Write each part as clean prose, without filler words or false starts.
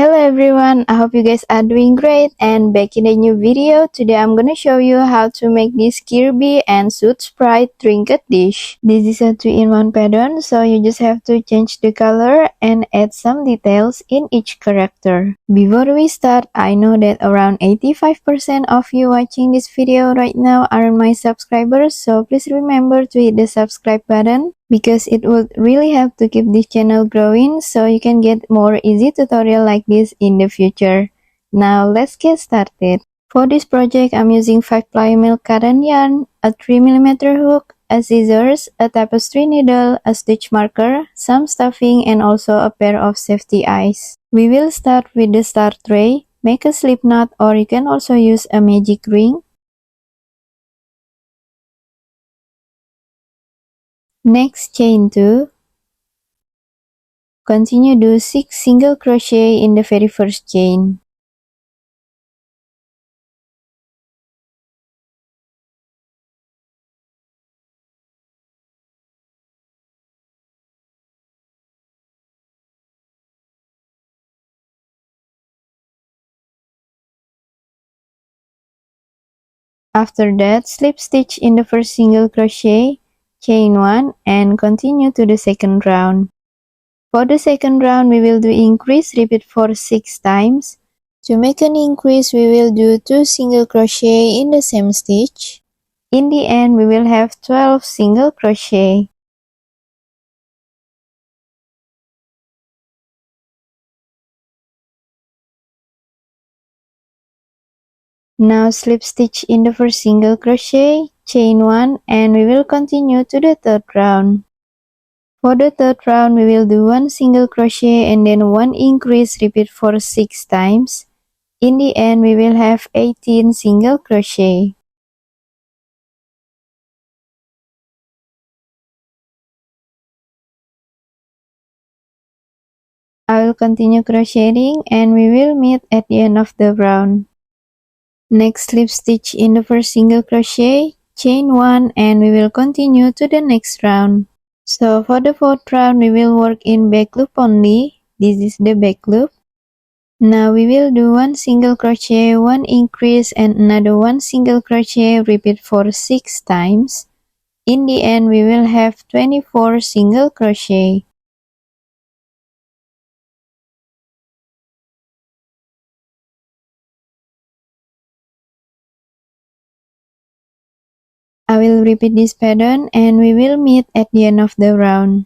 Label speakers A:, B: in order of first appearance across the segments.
A: Hello everyone, I hope you guys are doing great and back in a new video. Today I'm gonna show you how to make this Kirby and Soot Sprite trinket dish. This is a 2-in-1 pattern, so you just have to change the color and add some details in each character. Before we start, I know that around 85% of you watching this video right now aren't my subscribers, so please remember to hit the subscribe button, because it would really help to keep this channel growing so you can get more easy tutorial like this in the future. Now let's get started. For this project, I'm using 5-ply milk cotton yarn, a 3mm hook, a scissors, a tapestry needle, a stitch marker, some stuffing, and also a pair of safety eyes. We will start with the start tray. Make a slip knot, or you can also use a magic ring. Next, chain 2. Continue do 6 single crochet in the very first chain. After that, slip stitch in the first single crochet, chain 1, and continue to the second round. For the second round, we will do increase, repeat for 6 times. To make an increase, we will do 2 single crochet in the same stitch. In the end, we will have 12 single crochet. Now slip stitch in the first single crochet, chain 1, and we will continue to the third round. For the third round, we will do 1 single crochet and then 1 increase, repeat for 6 times. In the end, we will have 18 single crochet. I will continue crocheting and we will meet at the end of the round. Next, slip stitch in the first single crochet, chain 1, and we will continue to the next round. So for the fourth round, we will work in back loop only. This is the back loop. Now we will do 1 single crochet, 1 increase, and another 1 single crochet, repeat for 6 times. In the end, we will have 24 single crochet. I will repeat this pattern and we will meet at the end of the round.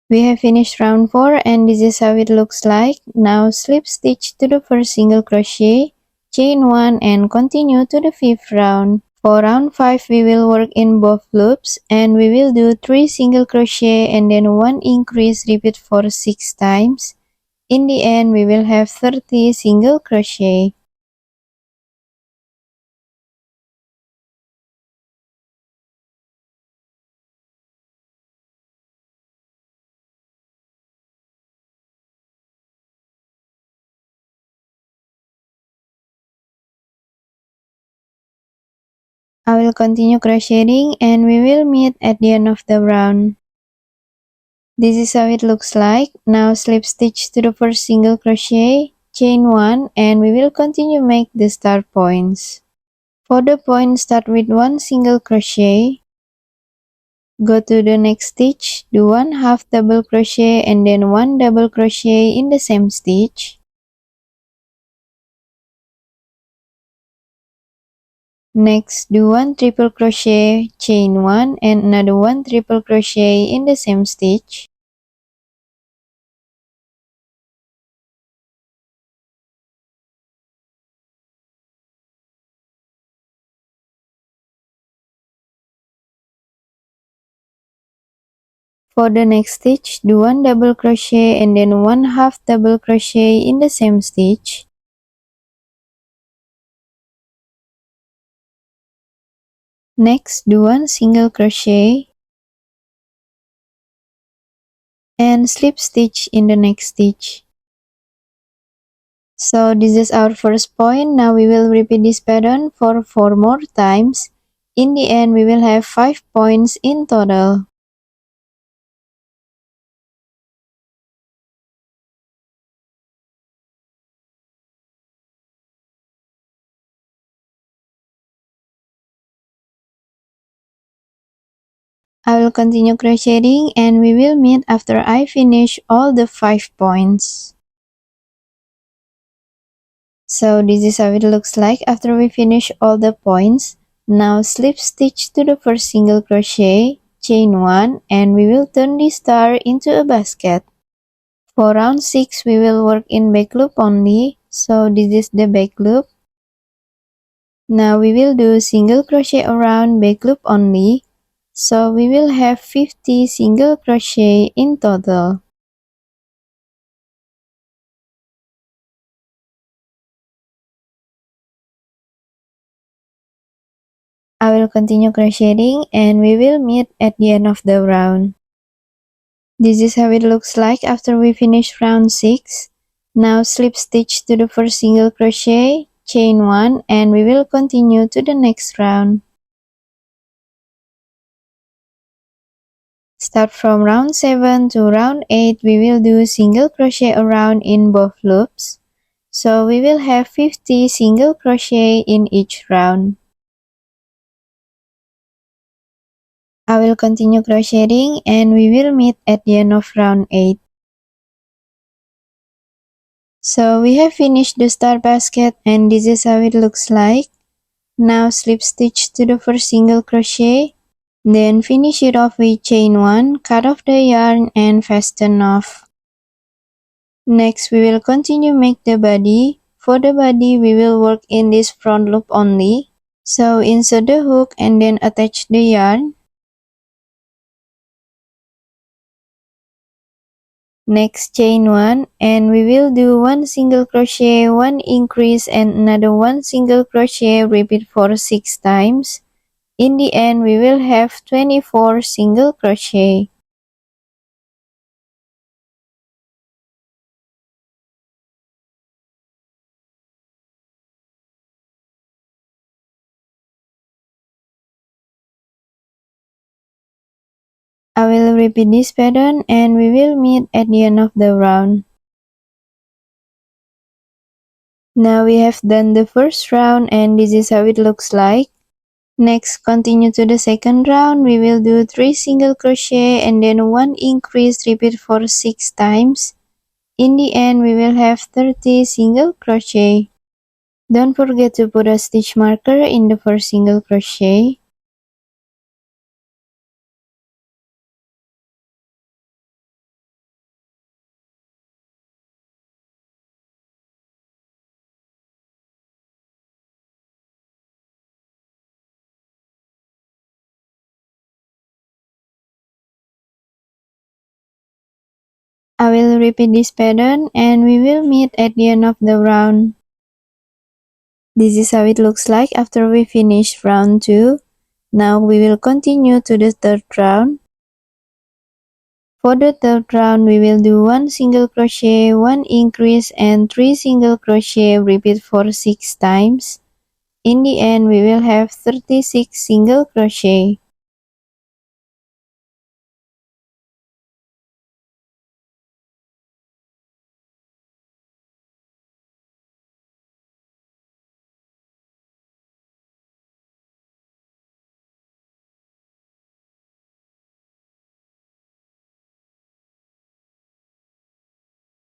A: We have finished round 4 and this is how it looks like. Now slip stitch to the first single crochet, chain 1, and continue to the 5th round. For round 5, we will work in both loops and we will do 3 single crochet and then 1 increase, repeat for 6 times. In the end, we will have 30 single crochet. I will continue crocheting and we will meet at the end of the round. This is how it looks like. Now slip stitch to the first single crochet, chain 1, and we will continue make the start points. For the point, start with 1 single crochet. Go to the next stitch, do 1 half double crochet and then 1 double crochet in the same stitch. Next, do 1 triple crochet, chain 1, and another 1 triple crochet in the same stitch. For the next stitch, do 1 double crochet and then 1 half double crochet in the same stitch. Next, do 1 single crochet and slip stitch in the next stitch. So this is our first point. Now we will repeat this pattern for 4 more times. In the end, we will have 5 points in total. I will continue crocheting and we will meet after I finish all the 5 points. So this is how it looks like after we finish all the points. Now slip stitch to the first single crochet, chain 1, and we will turn the star into a basket. For round 6 we will work in back loop only, so this is the back loop. Now we will do single crochet around back loop only, so we will have 50 single crochet in total. I will continue crocheting and we will meet at the end of the round. This is how it looks like after we finish round 6. Now slip stitch to the first single crochet, chain 1, and we will continue to the next round. Start from round 7 to round 8, we will do single crochet around in both loops. So we will have 50 single crochet in each round. I will continue crocheting and we will meet at the end of round 8. So we have finished the star basket and this is how it looks like. Now slip stitch to the first single crochet, then finish it off with chain 1, cut off the yarn and fasten off. Next we will continue make the body. For the body we will work in this front loop only. So insert the hook and then attach the yarn. Next chain 1 and we will do 1 single crochet, 1 increase and another 1 single crochet, repeat for 6 times. In the end we will have 24 single crochet. I will repeat this pattern and we will meet at the end of the round. Now we have done the first round and this is how it looks like. Next, continue to the second round. We will do 3 single crochet and then 1 increase, repeat for 6 times. In the end, we will have 30 single crochet. Don't forget to put a stitch marker in the first single crochet. I will repeat this pattern and we will meet at the end of the round. This is how it looks like after we finish round 2. Now we will continue to the third round. For the third round, we will do 1 single crochet, 1 increase and 3 single crochet, repeat for 6 times. In the end, we will have 36 single crochet.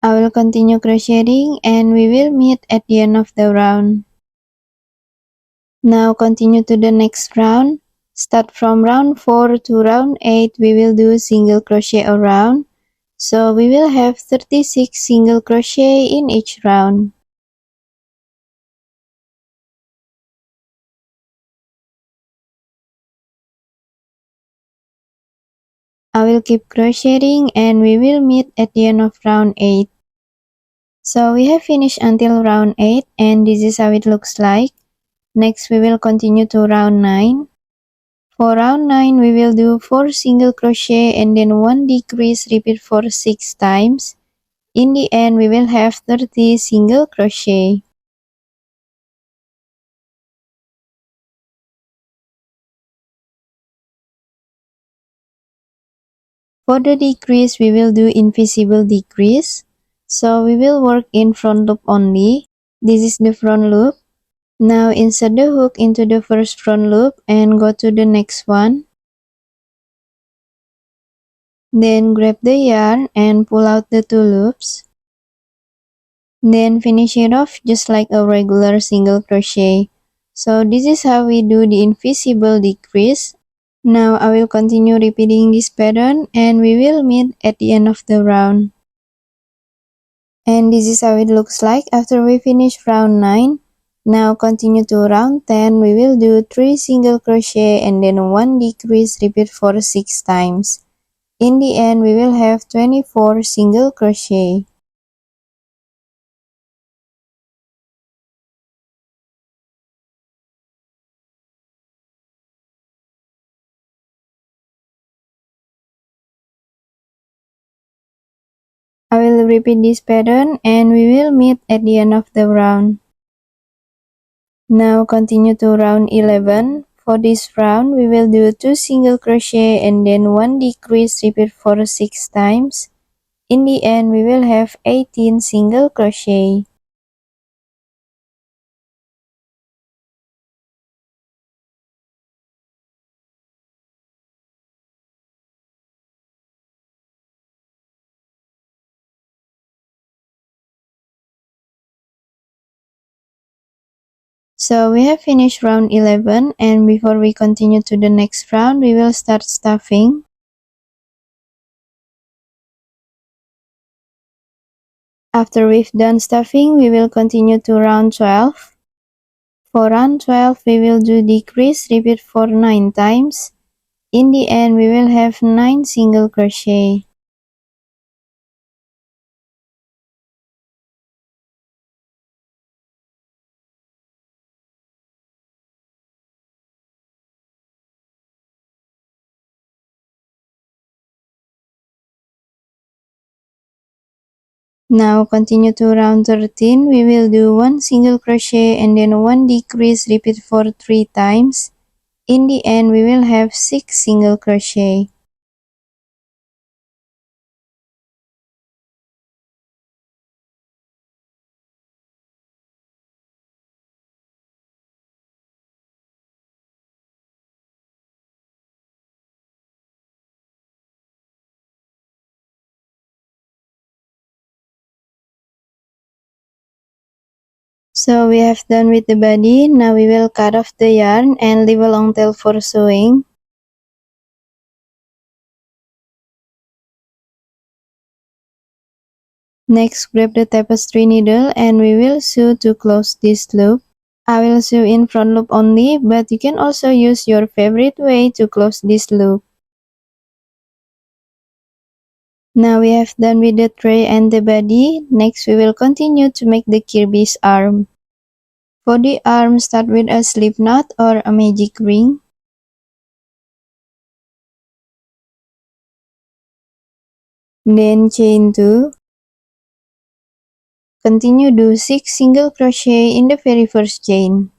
A: I will continue crocheting and we will meet at the end of the round. Now continue to the next round. Start from round 4 to round 8, we will do single crochet around. So we will have 36 single crochet in each round. I will keep crocheting and we will meet at the end of round 8. So we have finished until round 8 and this is how it looks like. Next we will continue to round 9. For round 9 we will do 4 single crochet and then 1 decrease, repeat for 6 times. In the end we will have 30 single crochet. For the decrease we will do invisible decrease. So we will work in front loop only. This is the front loop. Now insert the hook into the first front loop and go to the next one. Then grab the yarn and pull out the 2 loops. Then finish it off just like a regular single crochet. So this is how we do the invisible decrease. Now I will continue repeating this pattern and we will meet at the end of the round. And this is how it looks like after we finish round 9. Now continue to round 10, we will do 3 single crochet and then 1 decrease, repeat for 6 times. In the end, we will have 24 single crochet. I will repeat this pattern and we will meet at the end of the round. Now continue to round 11. For this round, we will do 2 single crochet and then 1 decrease, repeat for 6 times. In the end, we will have 18 single crochet. So we have finished round 11, and before we continue to the next round, we will start stuffing. After we've done stuffing, we will continue to round 12. For round 12, we will do decrease, repeat for 9 times. In the end, we will have 9 single crochet. Now continue to round 13, we will do 1 single crochet and then 1 decrease, repeat for 3 times. In the end, we will have 6 single crochet. So we have done with the body. Now we will cut off the yarn and leave a long tail for sewing. Next, grab the tapestry needle and we will sew to close this loop. I will sew in front loop only, but you can also use your favorite way to close this loop. Now we have done with the tray and the body. Next, we will continue to make the Kirby's arm. For the arm, start with a slip knot or a magic ring. Then chain 2. Continue do 6 single crochet in the very first chain.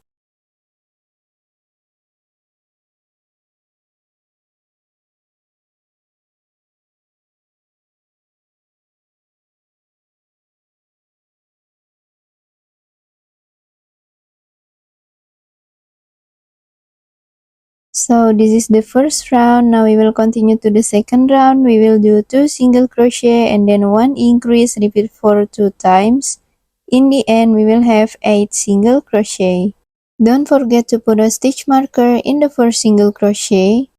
A: So this is the first round. Now we will continue to the second round. We will do 2 single crochet and then 1 increase, repeat for 2 times. In the end, we will have 8 single crochet. Don't forget to put a stitch marker in the first single crochet.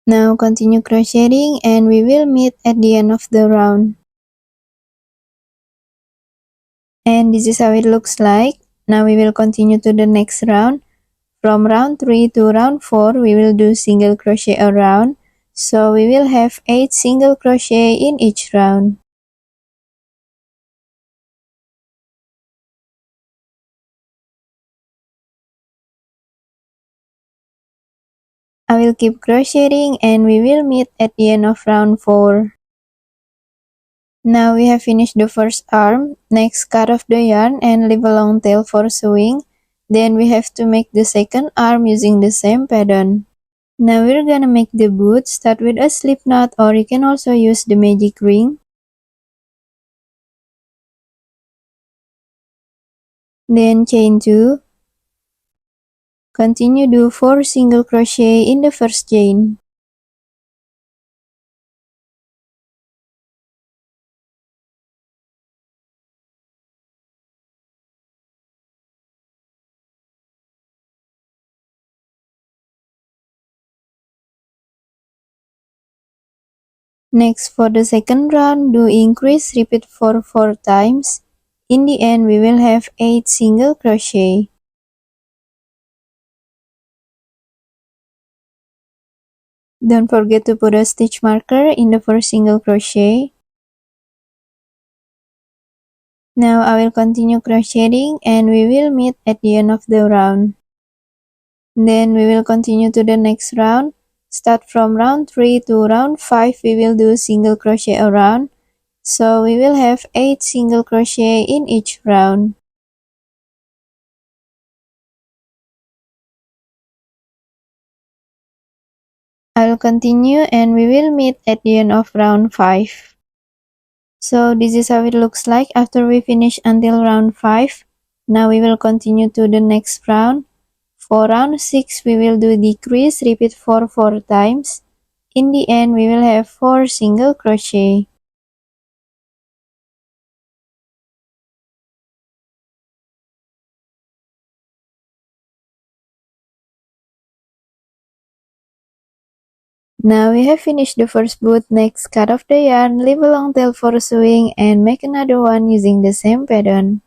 A: Now continue crocheting and we will meet at the end of the round. And this is how it looks like. Now we will continue to the next round. From round 3 to round 4, we will do single crochet around. So we will have 8 single crochet in each round. I will keep crocheting and we will meet at the end of round 4. Now we have finished the first arm. Next, cut off the yarn and leave a long tail for sewing. Then we have to make the second arm using the same pattern. Now we're gonna make the boot. Start with a slip knot or you can also use the magic ring. Then chain 2. Continue do 4 single crochet in the first chain. Next, for the second round, do increase, repeat for 4 times. In the end, we will have 8 single crochet. Don't forget to put a stitch marker in the first single crochet. Now I will continue crocheting and we will meet at the end of the round. Then we will continue to the next round. Start from round 3 to round 5, we will do single crochet around. So we will have 8 single crochet in each round. I will continue and we will meet at the end of round 5. So this is how it looks like after we finish until round 5. Now we will continue to the next round. For round 6, we will do decrease, repeat for 4 times. In the end, we will have 4 single crochet. Now we have finished the first boot. Next, cut off the yarn, leave a long tail for sewing, and make another one using the same pattern.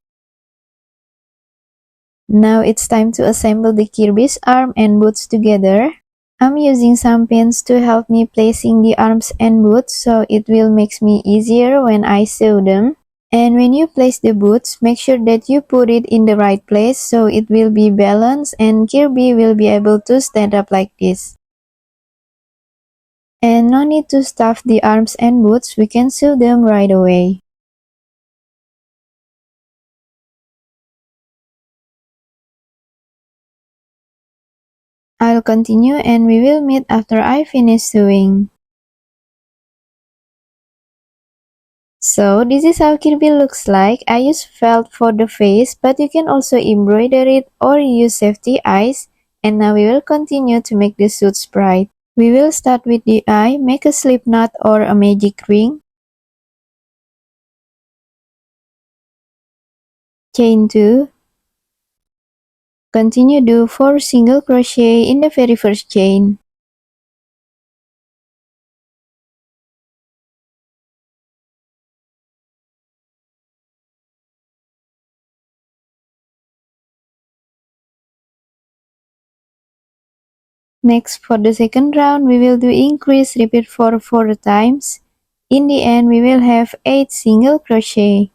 A: Now it's time to assemble the Kirby's arm and boots together. I'm using some pins to help me placing the arms and boots, so it will make me easier when I sew them. And when you place the boots, make sure that you put it in the right place so it will be balanced and Kirby will be able to stand up like this. And no need to stuff the arms and boots, we can sew them right away. I'll continue and we will meet after I finish sewing. So this is how Kirby looks like. I use felt for the face, but you can also embroider it or use safety eyes. And now we will continue to make the Soot Sprite. We will start with the eye, make a slip knot or a magic ring. Chain 2. Continue do 4 single crochet in the very first chain. Next, for the second round, we will do increase, repeat for 4 times. In the end, we will have 8 single crochet.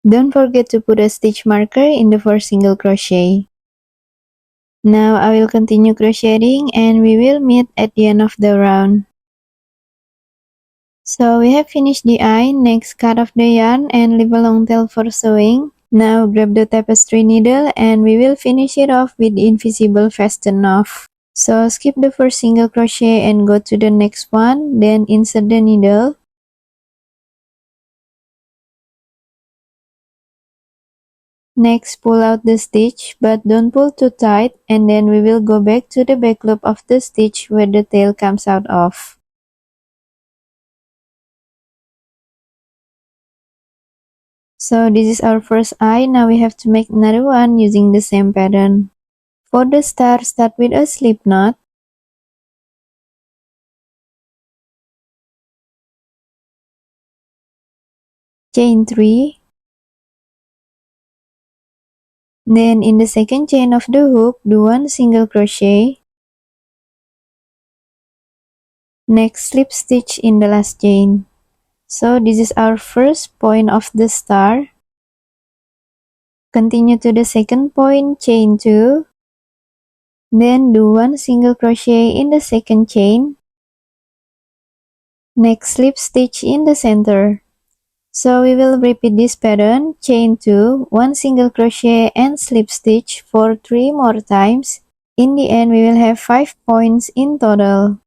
A: Don't forget to put a stitch marker in the first single crochet. Now I will continue crocheting and we will meet at the end of the round. So we have finished the eye. Next, cut off the yarn and leave a long tail for sewing. Now grab the tapestry needle and we will finish it off with the invisible fasten off. So skip the first single crochet and go to the next one, then insert the needle. Next, pull out the stitch, but don't pull too tight, and then we will go back to the back loop of the stitch where the tail comes out of. So this is our first eye. Now we have to make another one using the same pattern. For the star, start with a slip knot. Chain 3. Then in the second chain of the hook, do 1 single crochet. Next, slip stitch in the last chain. So this is our first point of the star. Continue to the second point, chain 2. Then do 1 single crochet in the second chain. Next, slip stitch in the center. So we will repeat this pattern, chain 2, 1 single crochet and slip stitch for 3 more times. In the end, we will have 5 points in total.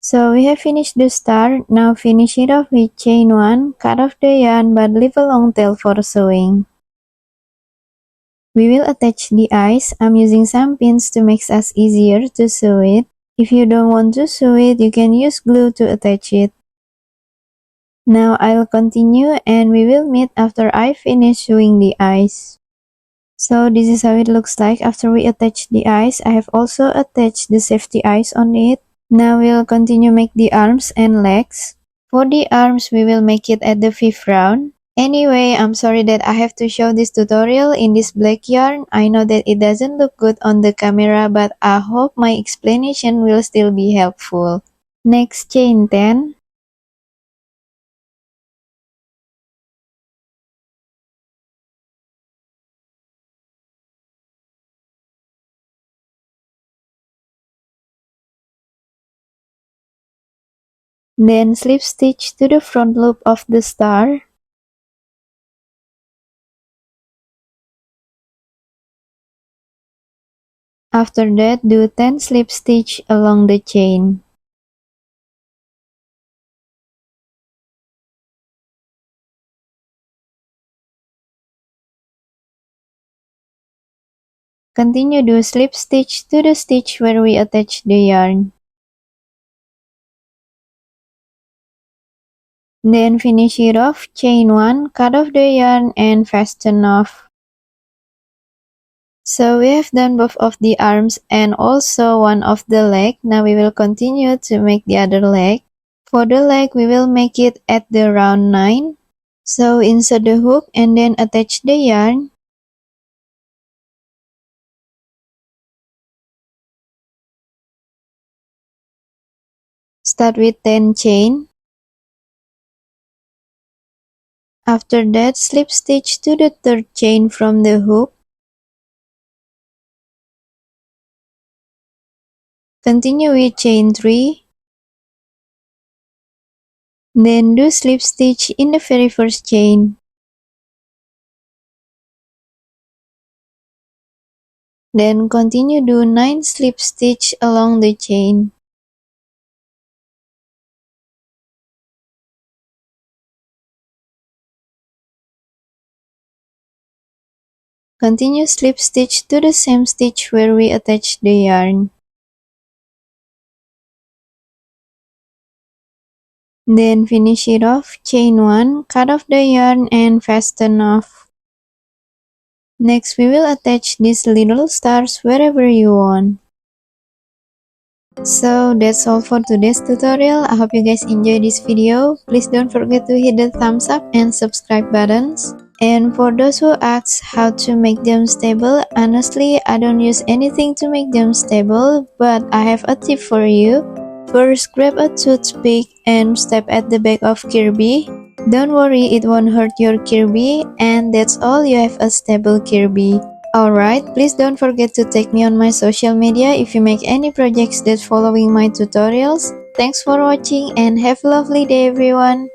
A: So we have finished the star. Now finish it off with chain 1, cut off the yarn but leave a long tail for sewing. We will attach the eyes. I'm using some pins to make us easier to sew it. If you don't want to sew it, you can use glue to attach it. Now I'll continue and we will meet after I finish sewing the eyes. So this is how it looks like after we attach the eyes. I have also attached the safety eyes on it. Now we'll continue make the arms and legs. For the arms, we will make it at the 5th round. Anyway, I'm sorry that I have to show this tutorial in this black yarn. I know that it doesn't look good on the camera, but I hope my explanation will still be helpful. Next, chain 10. Then slip stitch to the front loop of the star. After that, do 10 slip stitch along the chain. Continue do slip stitch to the stitch where we attach the yarn. Then finish it off, chain 1, cut off the yarn and fasten off. So we have done both of the arms and also one of the leg. Now we will continue to make the other leg. For the leg, we will make it at the round 9. So insert the hook and then attach the yarn. Start with 10 chain. After that, slip stitch to the 3rd chain from the hook. Continue with chain 3. Then do slip stitch in the very first chain. Then continue do 9 slip stitch along the chain. Continue slip stitch to the same stitch where we attach the yarn. Then finish it off, chain 1, cut off the yarn and fasten off. Next we will attach these little stars wherever you want. So that's all for today's tutorial. I hope you guys enjoyed this video. Please don't forget to hit the thumbs up and subscribe buttons. And for those who ask how to make them stable, honestly I don't use anything to make them stable, but I have a tip for you. First, grab a toothpick and step at the back of Kirby. Don't worry, it won't hurt your Kirby, and that's all, you have a stable Kirby. Alright, please don't forget to tag me on my social media if you make any projects that following my tutorials. Thanks for watching and have a lovely day everyone.